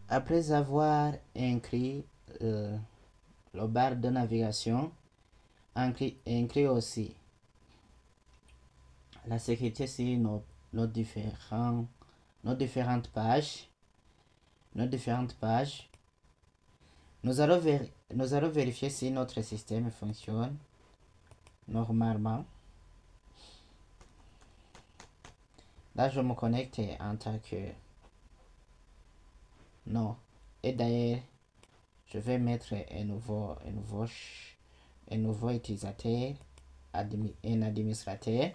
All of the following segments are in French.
Après avoir inclus le barre de navigation, inclut aussi la sécurité sur nos différentes pages. Nous allons vérifier si notre système fonctionne normalement. Là, je me connecte en tant que non. Et d'ailleurs, je vais mettre un nouveau utilisateur, un administrateur.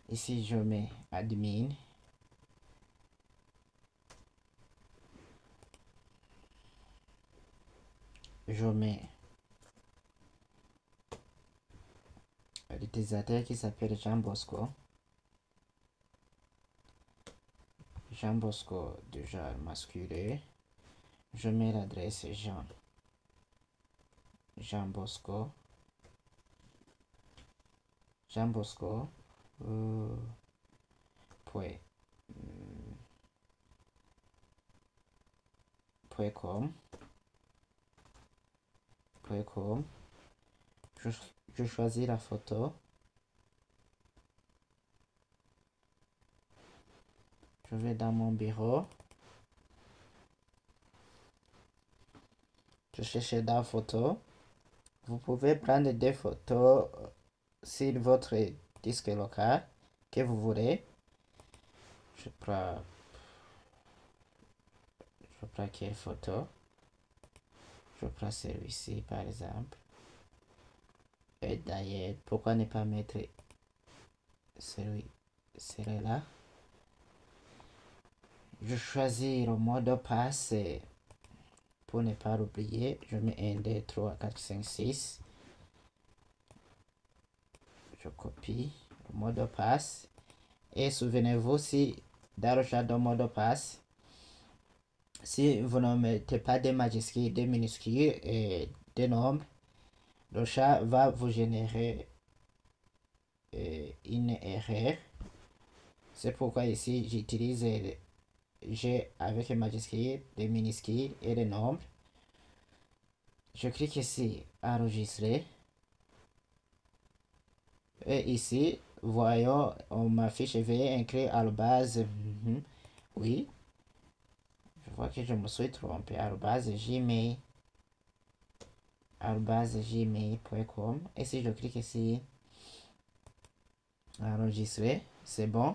Ici, je mets admin. Je mets l'utilisateur qui s'appelle Jean Bosco. Jean Bosco du genre masculin. Je mets l'adresse Jean Bosco. Point com. Je choisis la photo. Je vais dans mon bureau. Je cherche la photo. Vous pouvez prendre des photos sur votre disque local que vous voulez. Je prends quelle photo? Je prends celui-ci par exemple. Et d'ailleurs, pourquoi ne pas mettre celui-là? Je choisis le mot de passe pour ne pas l'oublier. Je mets 1, 2, 3, 4, 5, 6. Je copie le mot de passe. Et souvenez-vous, si dans le chat de mot de passe, si vous ne mettez pas des majuscules, des minuscules et des nombres, le chat va vous générer une erreur. C'est pourquoi ici j'utilise G avec les majuscules, des minuscules et des nombres. Je clique ici enregistrer. Et ici, voyons, on m'affiche veuillez inclure arrobase. Oui. Je vois que je me suis trompé. gmail.com. Et si je clique ici enregistrer, c'est bon.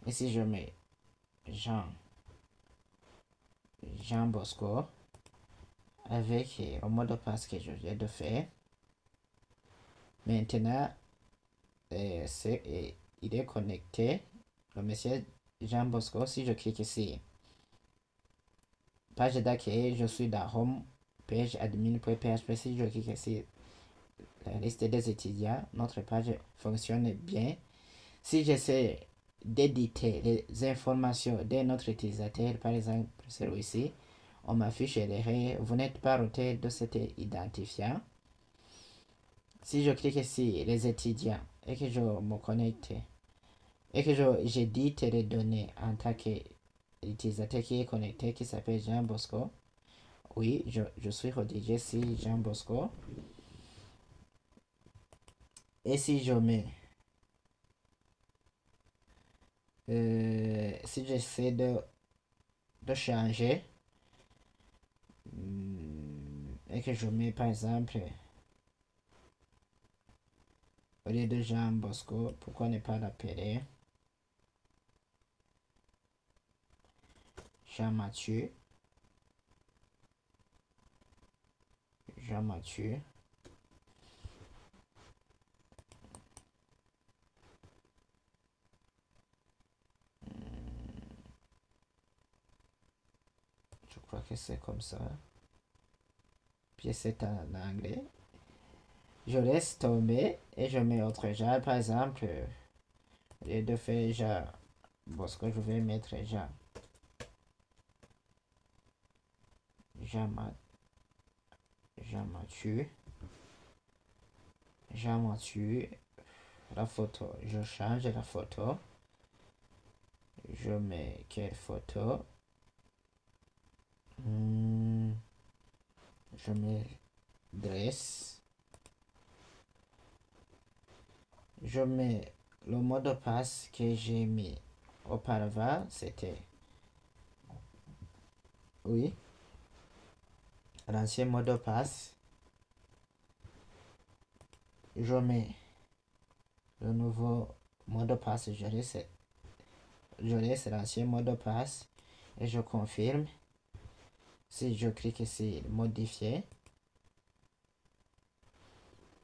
Et si je mets Jean Bosco avec le mot de passe que je viens de faire. Maintenant, il est connecté. Le monsieur Jean Bosco, si je clique ici, page d'accueil, je suis dans Home, page admin.php. Si je clique ici, la liste des étudiants, notre page fonctionne bien. Si j'essaie d'éditer les informations de notre utilisateur, par exemple celui-ci, on m'affiche l'erreur, vous n'êtes pas routé de cet identifiant. Si je clique ici, les étudiants, et que je me connecte, et que j'édite les données en tant qu'utilisateur qui est connecté, qui s'appelle Jean Bosco, oui, je suis rédigé ici Jean Bosco. Et si je mets, si j'essaie de changer, et que je mets par exemple, au lieu de Jean Bosco, pourquoi ne pas l'appeler Jean-Mathieu? Je crois que c'est comme ça. Puis c'est en anglais. Je laisse tomber et je mets autre genre. Par exemple, au lieu de faire Jean Bosco, je vais mettre Jean-Mathieu. La photo, je change la photo. Je mets quelle photo? Je m'adresse. Je mets le mot de passe que j'ai mis auparavant, c'était, oui, l'ancien mot de passe. Je mets le nouveau mot de passe, je laisse l'ancien mot de passe et je confirme. Si je clique sur modifier,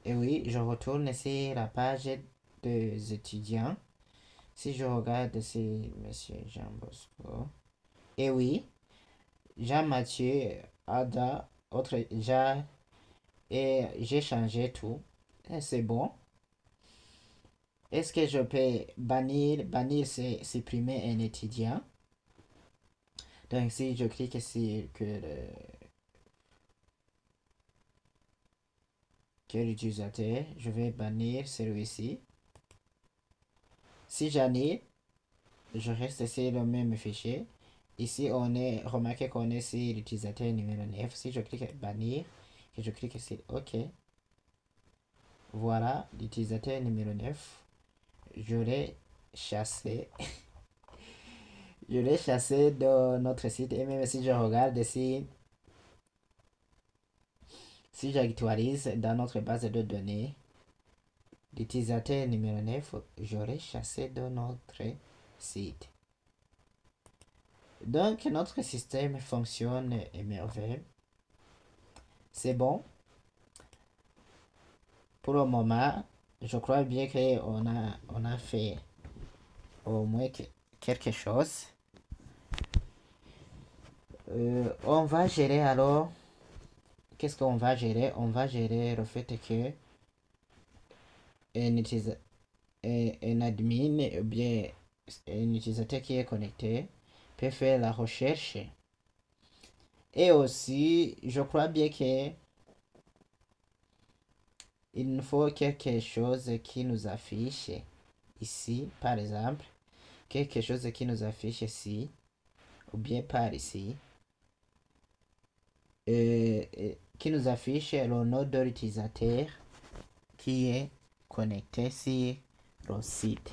et oui, je retourne sur la page des étudiants. Si je regarde ici, Monsieur Jean Bosco, et oui, Jean-Mathieu, Ada, autre Jean, et j'ai changé tout. Et c'est bon. Est-ce que je peux bannir? Bannir, c'est supprimer un étudiant. Donc, si je clique sur que l'utilisateur, je vais bannir celui-ci. Si j'annule, je reste sur le même fichier. Ici, remarquez qu'on est sur l'utilisateur numéro 9. Si je clique bannir, et je clique sur OK, voilà l'utilisateur numéro 9. Je l'ai chassé. Je l'ai chassé de notre site. Et même si je regarde ici, si j'actualise dans notre base de données, l'utilisateur numéro 9, je l'ai chassé de notre site. Donc, notre système fonctionne merveilleux. C'est bon. Pour le moment, je crois bien qu'on a fait au moins quelque chose. On va gérer alors. Qu'est-ce qu'on va gérer? On va gérer le fait que un admin ou bien un utilisateur qui est connecté peut faire la recherche. Et aussi, je crois bien que il nous faut quelque chose qui nous affiche ici, par exemple, quelque chose qui nous affiche ici, ou bien par ici, qui nous affiche le nom de l'utilisateur qui est connecté sur le site.